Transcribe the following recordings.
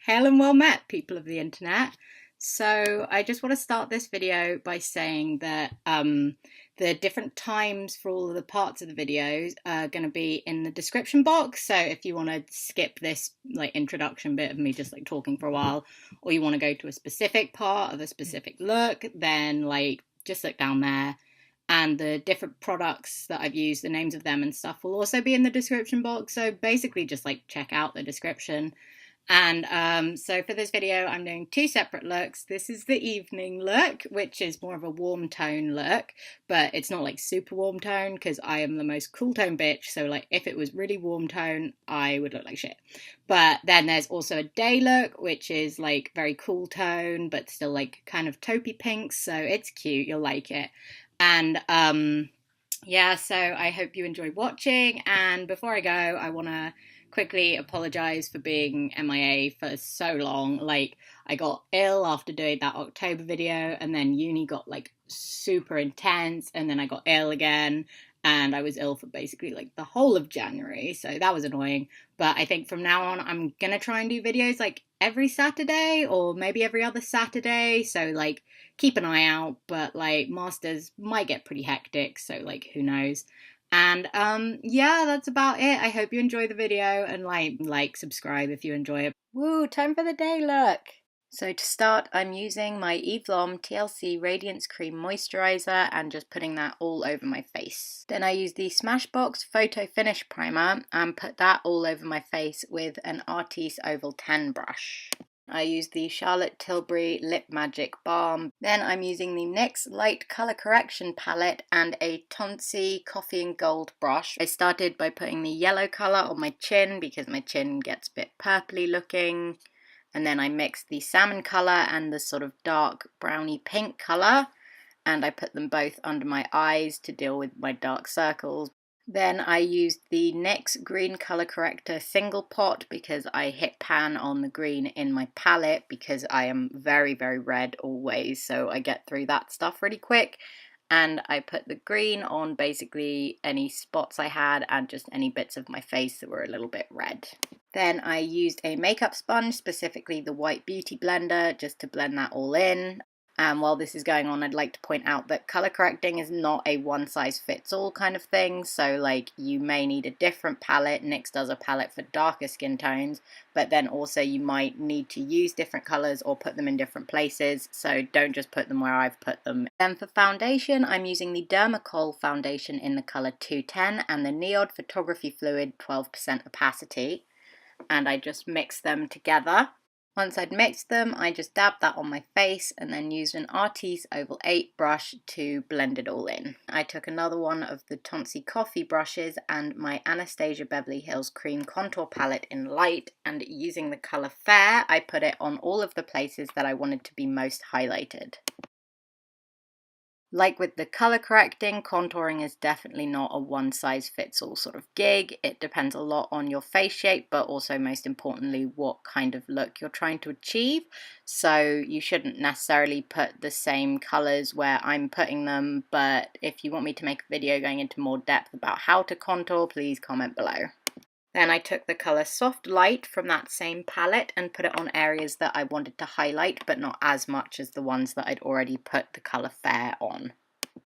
Hail and well met, people of the internet. So I just want to start this video by saying that the different times for all of the parts of the videos are going to be in the description box. So if you want to skip this like introduction bit of me just like talking for a while, or you want to go to a specific part of a specific look, then like just look down there. And the different products that I've used, the names of them and stuff will also be in the description box. So basically just like check out the description. And so for this video, I'm doing two separate looks. This is the evening look, which is more of a warm tone look, but it's not like super warm tone because I am the most cool tone bitch. So like if it was really warm tone, I would look like shit. But then there's also a day look, which is like very cool tone, but still like kind of taupey pinks. So it's cute. You'll like it. And yeah, so I hope you enjoy watching. And before I go, I want to quickly apologize for being MIA for so long. Like, I got ill after doing that October video, and then uni got like super intense, and then I got ill again, and I was ill for basically like the whole of January, so that was annoying. But I think from now on I'm gonna try and do videos like every Saturday or maybe every other Saturday, so like keep an eye out. But like masters might get pretty hectic, so like who knows. And yeah, that's about it. I hope you enjoy the video, and like subscribe if you enjoy it. Woo, time for the day look. So to start, I'm using my e.l.f. TLC Radiance Cream Moisturiser and just putting that all over my face. Then I use the Smashbox Photo Finish Primer and put that all over my face with an Artis Oval 10 brush. I use the Charlotte Tilbury Lip Magic Balm. Then I'm using the NYX Light Colour Correction Palette and a Tonsi Coffee and Gold brush. I started by putting the yellow colour on my chin because my chin gets a bit purpley looking. And then I mixed the salmon colour and the sort of dark browny pink colour. And I put them both under my eyes to deal with my dark circles. Then I used the NYX Green Colour Corrector Single Pot because I hit pan on the green in my palette because I am very, very red always, so I get through that stuff really quick. And I put the green on basically any spots I had and just any bits of my face that were a little bit red. Then I used a makeup sponge, specifically the White Beauty Blender, just to blend that all in. And while this is going on, I'd like to point out that color correcting is not a one-size-fits-all kind of thing. So like you may need a different palette. NYX does a palette for darker skin tones, but then also you might need to use different colors or put them in different places. So don't just put them where I've put them. Then for foundation, I'm using the Dermacol foundation in the color 210 and the NIOD Photography Fluid 12% opacity. And I just mix them together. Once I'd mixed them, I just dabbed that on my face and then used an Artis Oval 8 brush to blend it all in. I took another one of the Tonsi Coffee brushes and my Anastasia Beverly Hills Cream Contour Palette in Light, and using the colour Fair, I put it on all of the places that I wanted to be most highlighted. Like with the color correcting, contouring is definitely not a one-size-fits-all sort of gig. It depends a lot on your face shape, but also most importantly what kind of look you're trying to achieve. So you shouldn't necessarily put the same colors where I'm putting them, but if you want me to make a video going into more depth about how to contour, please comment below. Then I took the colour Soft Light from that same palette and put it on areas that I wanted to highlight, but not as much as the ones that I'd already put the colour Fair on.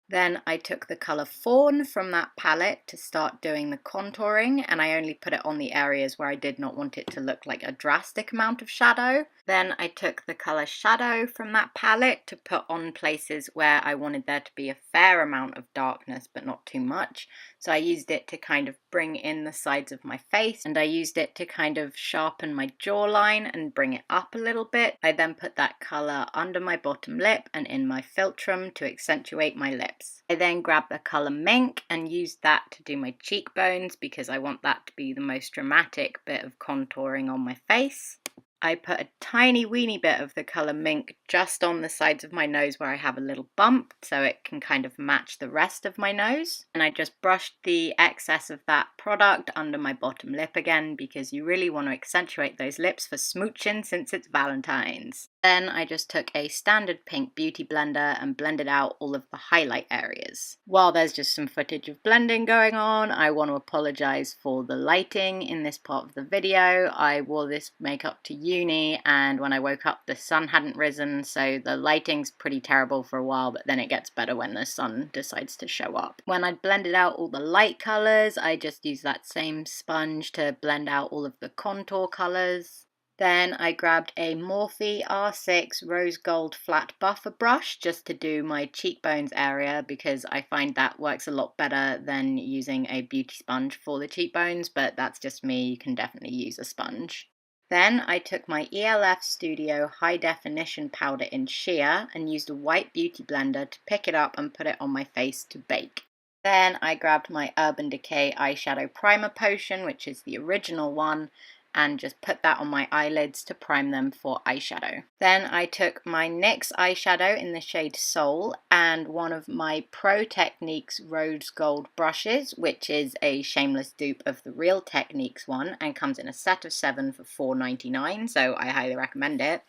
Then I took the colour Fawn from that palette to start doing the contouring, and I only put it on the areas where I did not want it to look like a drastic amount of shadow. Then I took the colour Shadow from that palette to put on places where I wanted there to be a fair amount of darkness but not too much. So I used it to kind of bring in the sides of my face, and I used it to kind of sharpen my jawline and bring it up a little bit. I then put that colour under my bottom lip and in my philtrum to accentuate my lips. I then grabbed the colour Mink and used that to do my cheekbones because I want that to be the most dramatic bit of contouring on my face. I put a tiny weeny bit of the colour Mink just on the sides of my nose where I have a little bump so it can kind of match the rest of my nose. And I just brushed the excess of that product under my bottom lip again because you really want to accentuate those lips for smooching since it's Valentine's. Then I just took a standard pink beauty blender and blended out all of the highlight areas. While there's just some footage of blending going on, I want to apologise for the lighting in this part of the video. I wore this makeup to uni, and when I woke up the sun hadn't risen, so the lighting's pretty terrible for a while, but then it gets better when the sun decides to show up. When I'd blended out all the light colours, I just used that same sponge to blend out all of the contour colours. Then I grabbed a Morphe R6 Rose Gold Flat Buffer brush just to do my cheekbones area, because I find that works a lot better than using a beauty sponge for the cheekbones, but that's just me, you can definitely use a sponge. Then I took my e.l.f. Studio High Definition powder in sheer and used a white beauty blender to pick it up and put it on my face to bake. Then I grabbed my Urban Decay eyeshadow primer potion, which is the original one, and just put that on my eyelids to prime them for eyeshadow. Then I took my NYX eyeshadow in the shade Soul and one of my Pro Techniques Rose Gold brushes, which is a shameless dupe of the Real Techniques one and comes in a set of 7 for $4.99, so I highly recommend it.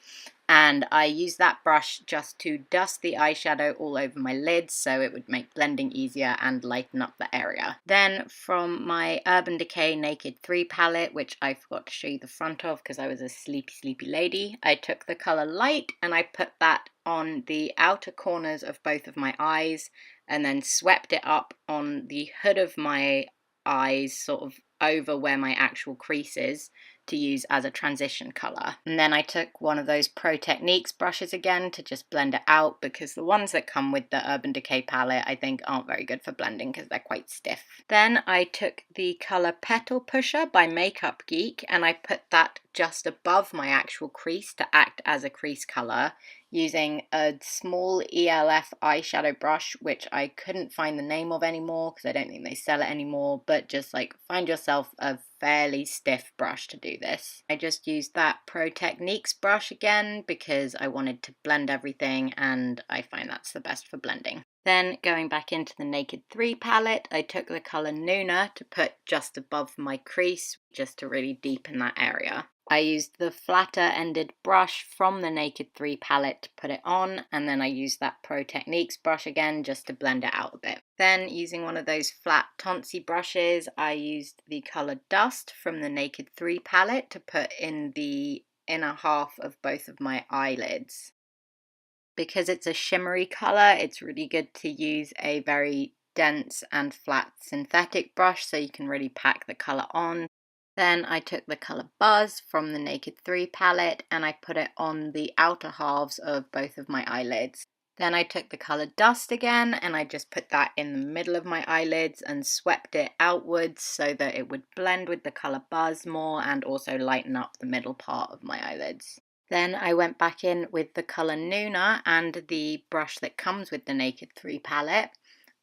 And I used that brush just to dust the eyeshadow all over my lids so it would make blending easier and lighten up the area. Then from my Urban Decay Naked 3 palette, which I forgot to show you the front of because I was a sleepy lady, I took the colour Light and I put that on the outer corners of both of my eyes and then swept it up on the hood of my eyes, sort of over where my actual crease is, to use as a transition colour. And then I took one of those Pro Techniques brushes again to just blend it out, because the ones that come with the Urban Decay palette I think aren't very good for blending because they're quite stiff. Then I took the colour Petal Pusher by Makeup Geek and I put that just above my actual crease to act as a crease colour, using a small e.l.f. eyeshadow brush, which I couldn't find the name of anymore because I don't think they sell it anymore, but just like find yourself a fairly stiff brush to do this. I just used that Pro Techniques brush again because I wanted to blend everything and I find that's the best for blending. Then going back into the Naked 3 palette, I took the colour Nuna to put just above my crease, just to really deepen that area. I used the flatter ended brush from the Naked 3 palette to put it on, and then I used that Pro Techniques brush again just to blend it out a bit. Then using one of those flat tonsy brushes, I used the colour Dust from the Naked 3 palette to put in the inner half of both of my eyelids. Because it's a shimmery colour, it's really good to use a very dense and flat synthetic brush so you can really pack the colour on. Then I took the colour Buzz from the Naked 3 palette and I put it on the outer halves of both of my eyelids. Then I took the colour Dust again and I just put that in the middle of my eyelids and swept it outwards so that it would blend with the colour Buzz more and also lighten up the middle part of my eyelids. Then I went back in with the colour Nuna and the brush that comes with the Naked 3 palette,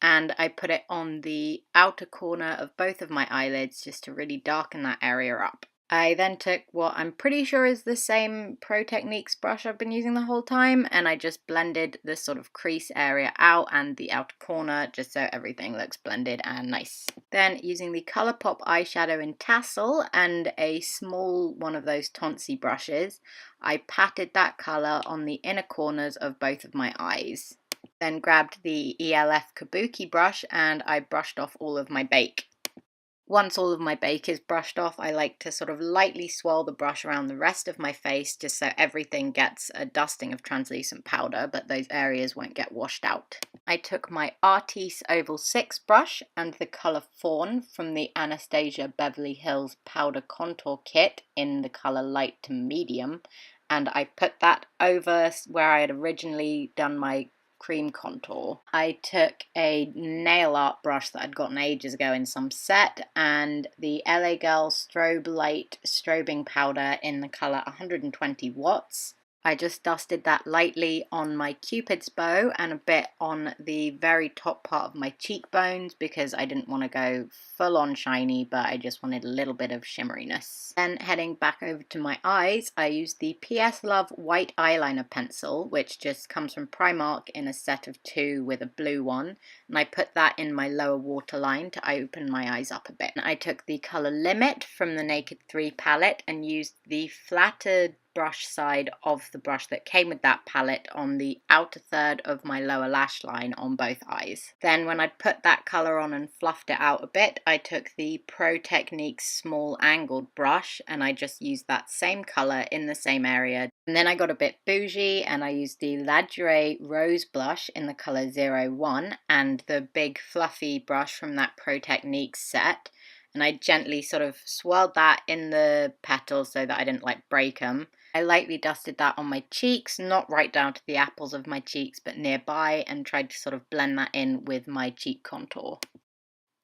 and I put it on the outer corner of both of my eyelids just to really darken that area up. I then took what I'm pretty sure is the same Pro Techniques brush I've been using the whole time, and I just blended this sort of crease area out and the outer corner just so everything looks blended and nice. Then using the Colourpop eyeshadow in Tassel and a small one of those tonsy brushes, I patted that colour on the inner corners of both of my eyes. Then grabbed the e.l.f. Kabuki brush and I brushed off all of my bake. Once all of my bake is brushed off, I like to sort of lightly swirl the brush around the rest of my face just so everything gets a dusting of translucent powder, but those areas won't get washed out. I took my Artis Oval 6 brush and the colour Fawn from the Anastasia Beverly Hills Powder Contour Kit in the colour Light to Medium, and I put that over where I had originally done my cream contour. I took a nail art brush that I'd gotten ages ago in some set and the LA Girl Strobe Light Strobing powder in the colour 120 watts. I just dusted that lightly on my Cupid's bow and a bit on the very top part of my cheekbones because I didn't want to go full on shiny, but I just wanted a little bit of shimmeriness. Then heading back over to my eyes, I used the PS Love white eyeliner pencil, which just comes from Primark in a set of 2 with a blue one, and I put that in my lower waterline to open my eyes up a bit. I took the colour Limit from the Naked 3 palette and used the flattered brush side of the brush that came with that palette on the outer third of my lower lash line on both eyes. Then when I'd put that colour on and fluffed it out a bit, I took the Pro Techniques small angled brush and I just used that same colour in the same area. And then I got a bit bougie and I used the La Durée Rose blush in the colour 01 and the big fluffy brush from that Pro Techniques set. And I gently sort of swirled that in the petals so that I didn't like break them. I lightly dusted that on my cheeks, not right down to the apples of my cheeks, but nearby, and tried to sort of blend that in with my cheek contour.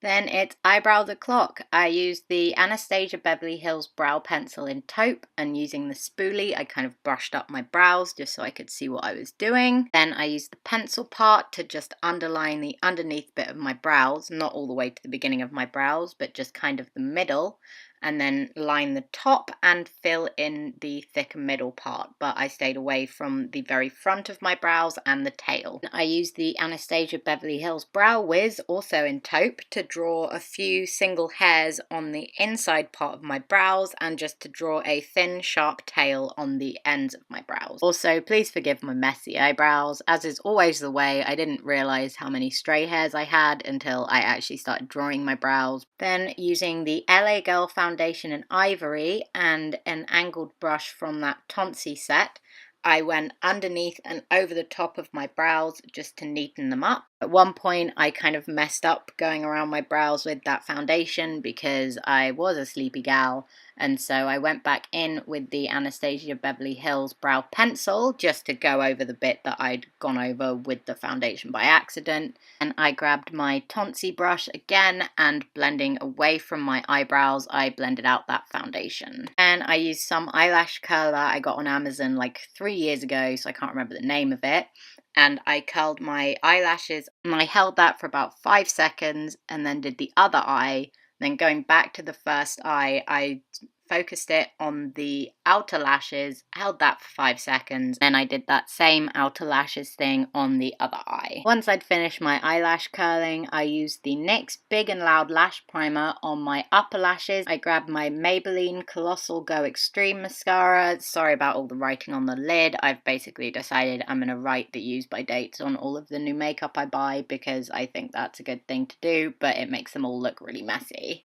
Then it's eyebrows o'clock. I used the Anastasia Beverly Hills brow pencil in taupe, and using the spoolie I kind of brushed up my brows just so I could see what I was doing. Then I used the pencil part to just underline the underneath bit of my brows, not all the way to the beginning of my brows, but just kind of the middle, and then line the top and fill in the thicker middle part, but I stayed away from the very front of my brows and the tail. I used the Anastasia Beverly Hills Brow Wiz, also in taupe, to draw a few single hairs on the inside part of my brows and just to draw a thin, sharp tail on the ends of my brows. Also, please forgive my messy eyebrows. As is always the way, I didn't realise how many stray hairs I had until I actually started drawing my brows. Then, using the LA Girl foundation in Ivory and an angled brush from that Tonsi set, I went underneath and over the top of my brows just to neaten them up. At one point I kind of messed up going around my brows with that foundation because I was a sleepy gal, and so I went back in with the Anastasia Beverly Hills brow pencil just to go over the bit that I'd gone over with the foundation by accident. And I grabbed my Tonsi brush again and blending away from my eyebrows, I blended out that foundation. And I used some eyelash curler I got on Amazon like 3 years ago, so I can't remember the name of it. And I curled my eyelashes and I held that for about 5 seconds and then did the other eye. Then going back to the first eye, I focused it on the outer lashes, held that for 5 seconds, then I did that same outer lashes thing on the other eye. Once I'd finished my eyelash curling, I used the NYX Big and Loud Lash Primer on my upper lashes. I grabbed my Maybelline Colossal Go Extreme Mascara. Sorry about all the writing on the lid. I've basically decided I'm going to write the use by dates on all of the new makeup I buy because I think that's a good thing to do, but it makes them all look really messy.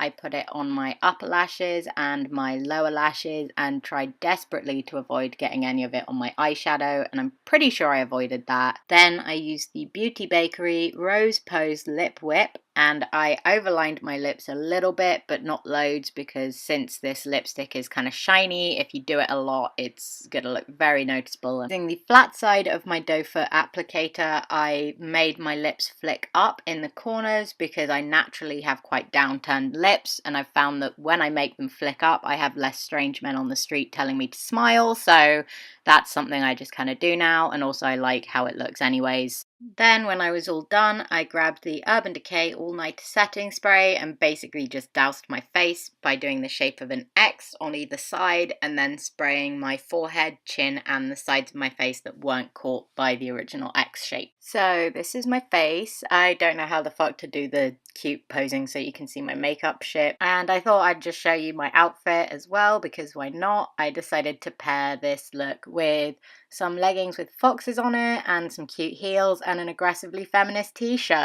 I put it on my upper lashes and my lower lashes and tried desperately to avoid getting any of it on my eyeshadow, and I'm pretty sure I avoided that. Then I used the Beauty Bakery Rose Pose Lip Whip and I overlined my lips a little bit, but not loads, because since this lipstick is kind of shiny, if you do it a lot, it's gonna look very noticeable. Using the flat side of my doe foot applicator, I made my lips flick up in the corners because I naturally have quite downturned lips, and I've found that when I make them flick up, I have less strange men on the street telling me to smile, so that's something I just kind of do now, and also I like how it looks anyways. Then when I was all done, I grabbed the Urban Decay All Night Setting Spray and basically just doused my face by doing the shape of an X on either side and then spraying my forehead, chin and the sides of my face that weren't caught by the original X shape. So this is my face. I don't know how the fuck to do the cute posing so you can see my makeup shit, and I thought I'd just show you my outfit as well because why not? I decided to pair this look with some leggings with foxes on it and some cute heels and an aggressively feminist t-shirt.